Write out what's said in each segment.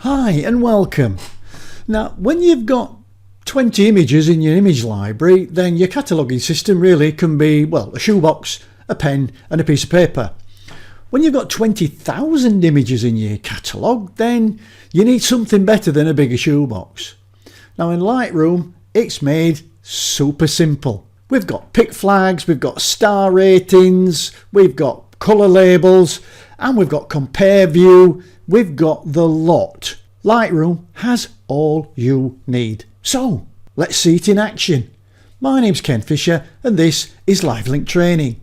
Hi and welcome. Now, when you've got 20 images in your image library, then your cataloguing system really can be, well, a shoebox, a pen and a piece of paper. When you've got 20,000 images in your catalogue, then you need something better than a bigger shoebox. Now in Lightroom, it's made super simple. We've got pick flags, we've got star ratings, we've got colour labels, and we've got compare view. We've got the lot. Lightroom has all you need. So let's see it in action. My name's Ken Fisher and this is LiveLink Training.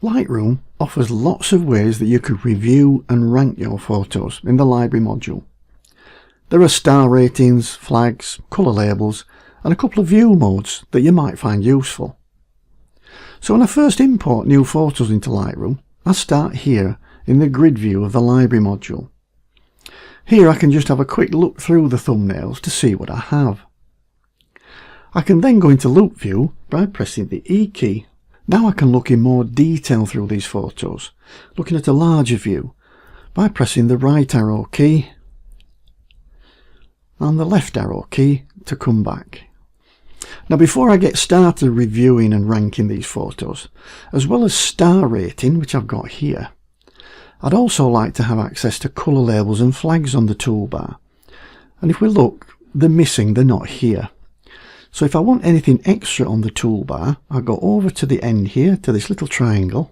Lightroom offers lots of ways that you could review and rank your photos in the library module. There are star ratings, flags, colour labels and a couple of view modes that you might find useful. So when I first import new photos into Lightroom, I start here in the grid view of the library module. Here I can just have a quick look through the thumbnails to see what I have. I can then go into loop view by pressing the E key. Now I can look in more detail through these photos, looking at a larger view by pressing the right arrow key and the left arrow key to come back. Now before I get started reviewing and ranking these photos, as well as star rating, which I've got here, I'd also like to have access to colour labels and flags on the toolbar. And if we look, they're missing, they're not here. So if I want anything extra on the toolbar, I go over to the end here to this little triangle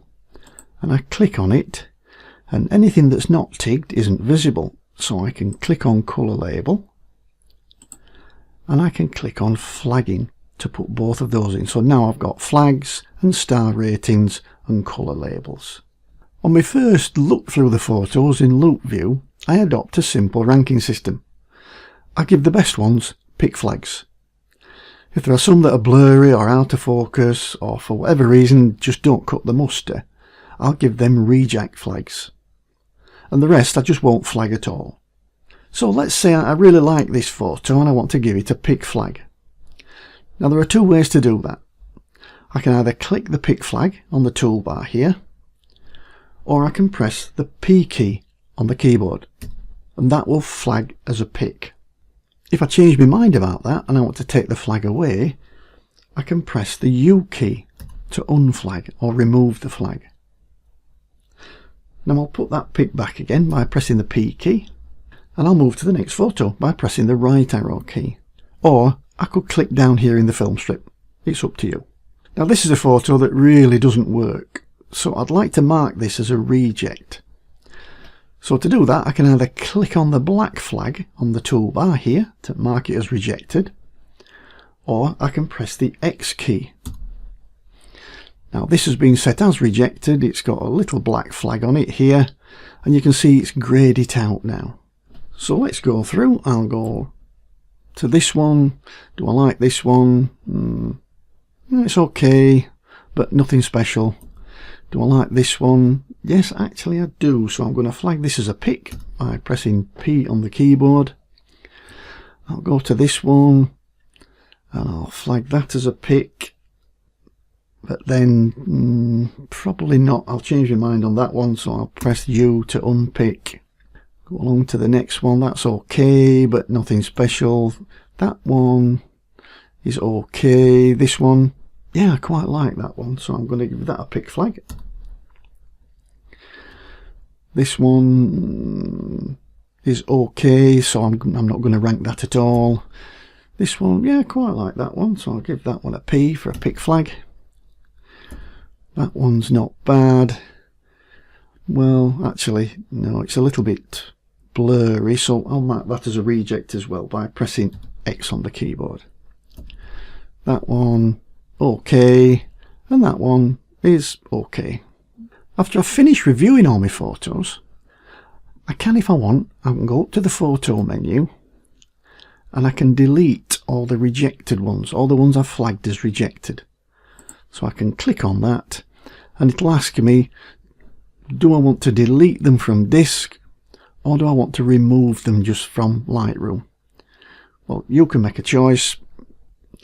and I click on it, and anything that's not ticked isn't visible. So I can click on colour label and I can click on flagging to put both of those in. So now I've got flags and star ratings and colour labels. On my first look through the photos in loop view, I adopt a simple ranking system. I give the best ones pick flags. If there are some that are blurry or out of focus or for whatever reason just don't cut the muster, I'll give them reject flags. And the rest I just won't flag at all. So let's say I really like this photo and I want to give it a pick flag. Now there are two ways to do that. I can either click the pick flag on the toolbar here, or I can press the P key on the keyboard and that will flag as a pick. If I change my mind about that and I want to take the flag away, I can press the U key to unflag or remove the flag. Now I'll put that pick back again by pressing the P key, and I'll move to the next photo by pressing the right arrow key. Or I could click down here in the film strip. It's up to you. Now this is a photo that really doesn't work, so I'd like to mark this as a reject. So to do that I can either click on the black flag on the toolbar here to mark it as rejected, or I can press the X key. Now this has been set as rejected, it's got a little black flag on it here and you can see it's greyed it out now. So let's go through. I'll go to this one. Do I like this one? It's okay, but nothing special. Do I like this one? Yes, actually I do. So I'm going to flag this as a pick by pressing P on the keyboard. I'll go to this one and I'll flag that as a pick. But then probably not. I'll change my mind on that one, so I'll press U to unpick. Go along to the next one. That's okay, but nothing special. That one is okay. This one, yeah, I quite like that one, so I'm going to give that a pick flag. This one is okay, so I'm not going to rank that at all. This one, yeah, I quite like that one, so I'll give that one a P for a pick flag. That one's not bad. Well, actually, no, it's a little bit blurry, so I'll mark that as a reject as well by pressing X on the keyboard. That one, okay, and that one is okay. After I've finished reviewing all my photos, I can, if I want, I can go up to the photo menu and I can delete all the rejected ones, all the ones I've flagged as rejected. So I can click on that and it'll ask me, do I want to delete them from disk or do I want to remove them just from Lightroom? Well, you can make a choice.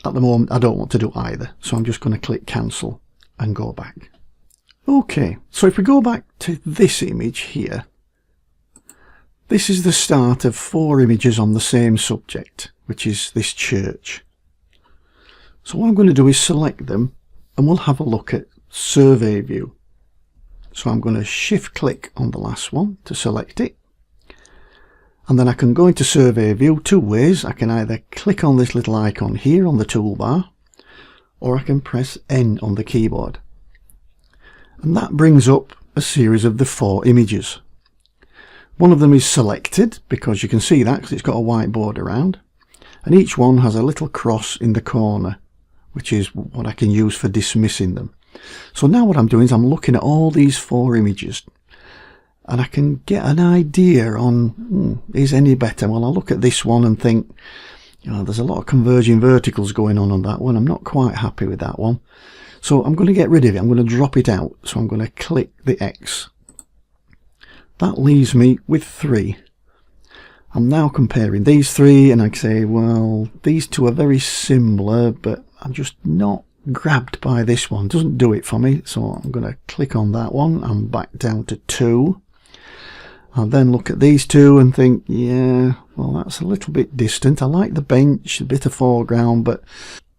At the moment I don't want to do either, so I'm just going to click cancel and go back. Okay, so if we go back to this image here, this is the start of 4 images on the same subject, which is this church. So what I'm going to do is select them and we'll have a look at survey view. So I'm going to shift click on the last one to select it. And then I can go into survey view 2 ways. I can either click on this little icon here on the toolbar, or I can press N on the keyboard. And that brings up a series of the 4 images. One of them is selected because you can see that because it's got a white border around, and each one has a little cross in the corner, which is what I can use for dismissing them. So now what I'm doing is I'm looking at all these 4 images and I can get an idea on is any better. Well, I'll look at this one and think, there's a lot of converging verticals going on that one. I'm not quite happy with that one. So I'm going to get rid of it. I'm going to drop it out. So I'm going to click the X. That leaves me with 3. I'm now comparing these 3 and I say, well, these 2 are very similar, but I'm just not grabbed by this one. It doesn't do it for me. So I'm going to click on that one. I'm back down to 2. I'll then look at these 2 and think, yeah, well, that's a little bit distant. I like the bench, a bit of foreground, but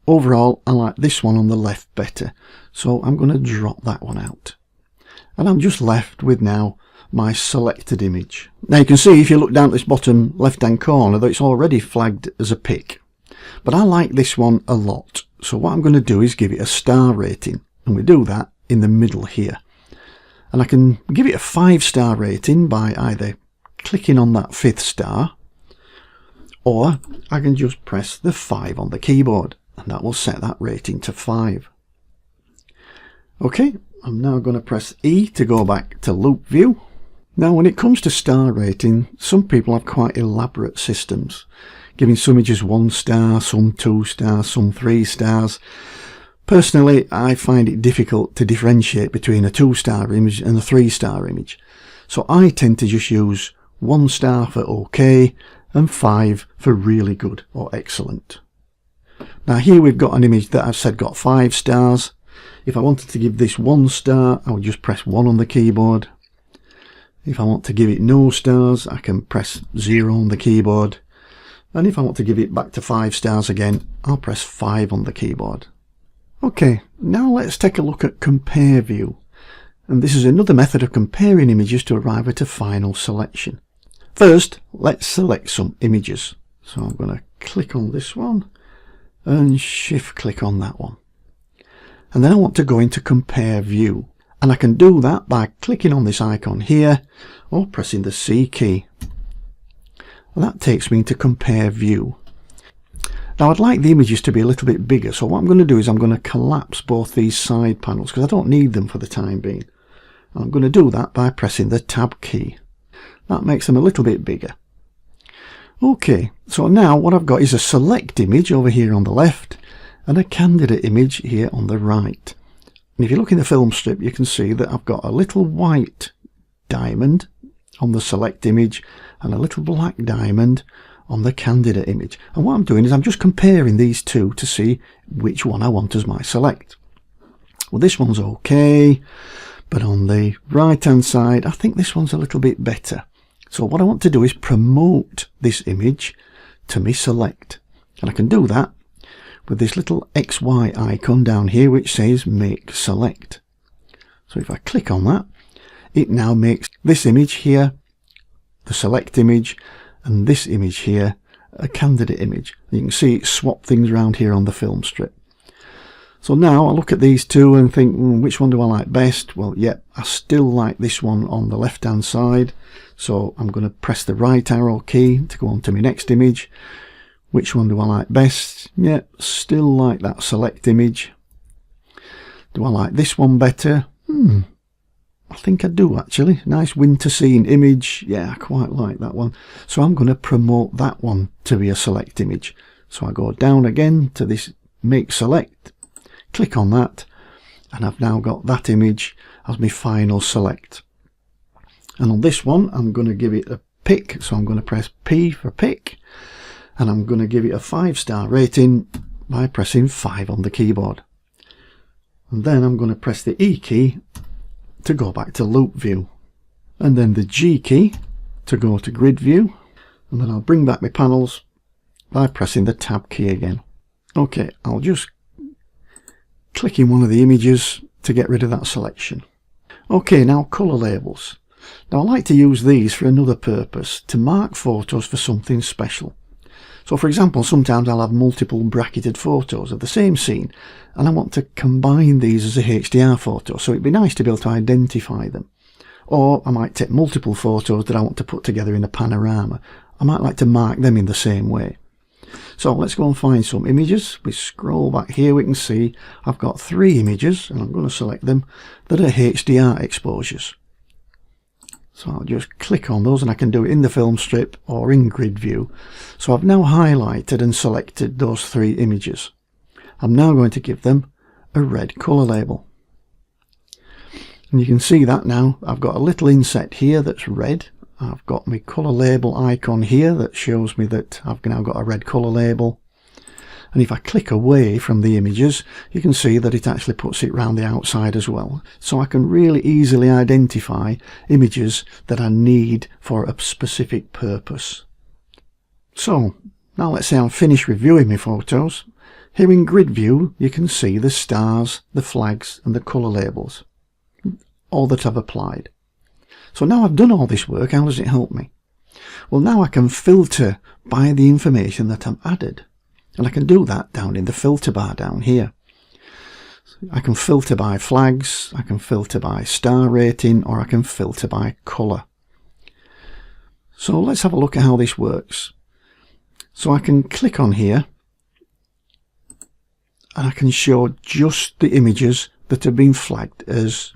overall I like this one on the left better. So I'm going to drop that one out. And I'm just left with now my selected image. Now you can see if you look down at this bottom left hand corner that it's already flagged as a pick. But I like this one a lot. So what I'm going to do is give it a star rating. And we do that in the middle here. And I can give it a 5-star rating by either clicking on that 5th star, or I can just press the 5 on the keyboard and that will set that rating to 5. Okay, I'm now going to press E to go back to loop view. Now when it comes to star rating, some people have quite elaborate systems, giving some images 1 star, some 2 stars, some 3 stars. Personally, I find it difficult to differentiate between a 2-star image and a 3-star image. So I tend to just use 1 star for OK and 5 for really good or excellent. Now here we've got an image that I've said got 5 stars. If I wanted to give this 1 star, I would just press 1 on the keyboard. If I want to give it no stars, I can press 0 on the keyboard. And if I want to give it back to 5 stars again, I'll press 5 on the keyboard. Okay, now let's take a look at compare view. And this is another method of comparing images to arrive at a final selection. First, let's select some images. So I'm going to click on this one and shift click on that one. And then I want to go into compare view. And I can do that by clicking on this icon here or pressing the C key. And that takes me into compare view. Now I'd like the images to be a little bit bigger, so what I'm going to do is I'm going to collapse both these side panels because I don't need them for the time being. I'm going to do that by pressing the Tab key. That makes them a little bit bigger. Okay, so now what I've got is a select image over here on the left and a candidate image here on the right. And if you look in the film strip, you can see that I've got a little white diamond on the select image and a little black diamond on the candidate image. And what I'm doing is I'm just comparing these 2 to see which one I want as my select. Well, this one's okay, but on the right hand side I think this one's a little bit better. So what I want to do is promote this image to me select, and I can do that with this little XY icon down here which says make select. So if I click on that, it now makes this image here the select image and this image here a candidate image. You can see it swapped things around here on the film strip. So now I look at these 2 and think, which one do I like best? Well, yeah, I still like this one on the left hand side. So I'm going to press the right arrow key to go on to my next image. Which one do I like best? Yeah, still like that select image. Do I like this one better? I think I do actually. Nice winter scene image. Yeah, I quite like that one. So I'm going to promote that one to be a select image. So I go down again to this make select, click on that, and I've now got that image as my final select. And on this one, I'm going to give it a pick. So I'm going to press P for pick, and I'm going to give it a 5-star rating by pressing 5 on the keyboard. And then I'm going to press the E key to go back to loop view, and then the G key to go to grid view, and then I'll bring back my panels by pressing the tab key again. Okay, I'll just click in one of the images to get rid of that selection. Okay, now colour labels. Now I like to use these for another purpose, to mark photos for something special. So for example, sometimes I'll have multiple bracketed photos of the same scene and I want to combine these as a HDR photo, so it'd be nice to be able to identify them. Or I might take multiple photos that I want to put together in a panorama. I might like to mark them in the same way. So let's go and find some images. We scroll back here, we can see I've got 3 images, and I'm going to select them, that are HDR exposures. So I'll just click on those, and I can do it in the film strip or in grid view. So I've now highlighted and selected those 3 images. I'm now going to give them a red colour label. And you can see that now I've got a little inset here that's red. I've got my colour label icon here that shows me that I've now got a red colour label. And if I click away from the images, you can see that it actually puts it round the outside as well. So I can really easily identify images that I need for a specific purpose. So now let's say I'm finished reviewing my photos. Here in grid view, you can see the stars, the flags and the colour labels, all that I've applied. So now I've done all this work, how does it help me? Well, now I can filter by the information that I've added. And I can do that down in the filter bar down here. I can filter by flags, I can filter by star rating, or I can filter by colour. So let's have a look at how this works. So I can click on here and I can show just the images that have been flagged as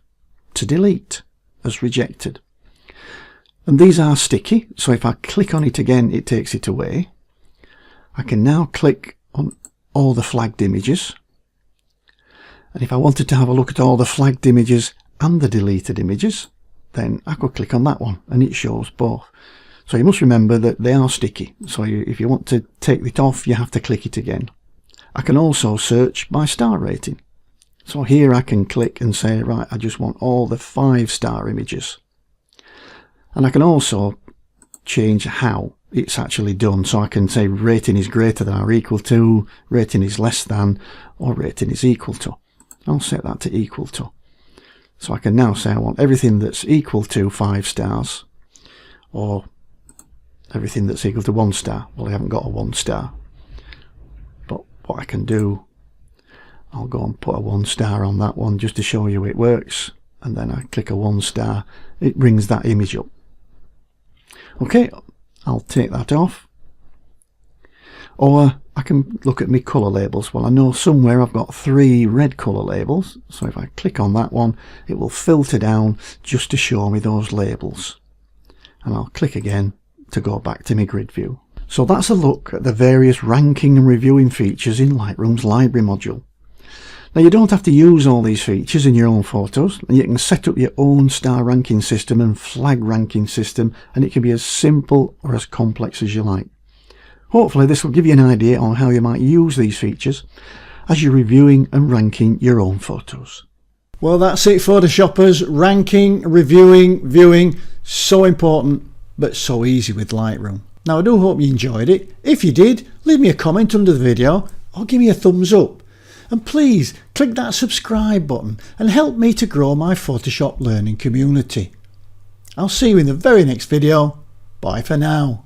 to delete, as rejected. And these are sticky, so if I click on it again, it takes it away. I can now click on all the flagged images, and if I wanted to have a look at all the flagged images and the deleted images, then I could click on that one and it shows both. So you must remember that they are sticky, so if you want to take it off, you have to click it again. I can also search by star rating. So here I can click and say, right, I just want all the 5-star images. And I can also change how it's actually done. So I can say rating is greater than or equal to, rating is less than, or rating is equal to. I'll set that to equal to. So I can now say I want everything that's equal to 5 stars, or everything that's equal to 1 star. Well, I haven't got a 1 star. But what I can do, I'll go and put a 1 star on that one just to show you it works. And then I click a 1 star, it brings that image up. Okay, I'll take that off. Or I can look at my colour labels. Well, I know somewhere I've got 3 red colour labels, so if I click on that one, it will filter down just to show me those labels. And I'll click again to go back to my grid view. So that's a look at the various ranking and reviewing features in Lightroom's library module. Now, you don't have to use all these features in your own photos, and you can set up your own star ranking system and flag ranking system, and it can be as simple or as complex as you like. Hopefully this will give you an idea on how you might use these features as you're reviewing and ranking your own photos. Well, that's it, Photoshoppers. Ranking, reviewing, viewing, so important but so easy with Lightroom. Now, I do hope you enjoyed it. If you did, leave me a comment under the video or give me a thumbs up. And please click that subscribe button and help me to grow my Photoshop learning community. I'll see you in the very next video. Bye for now.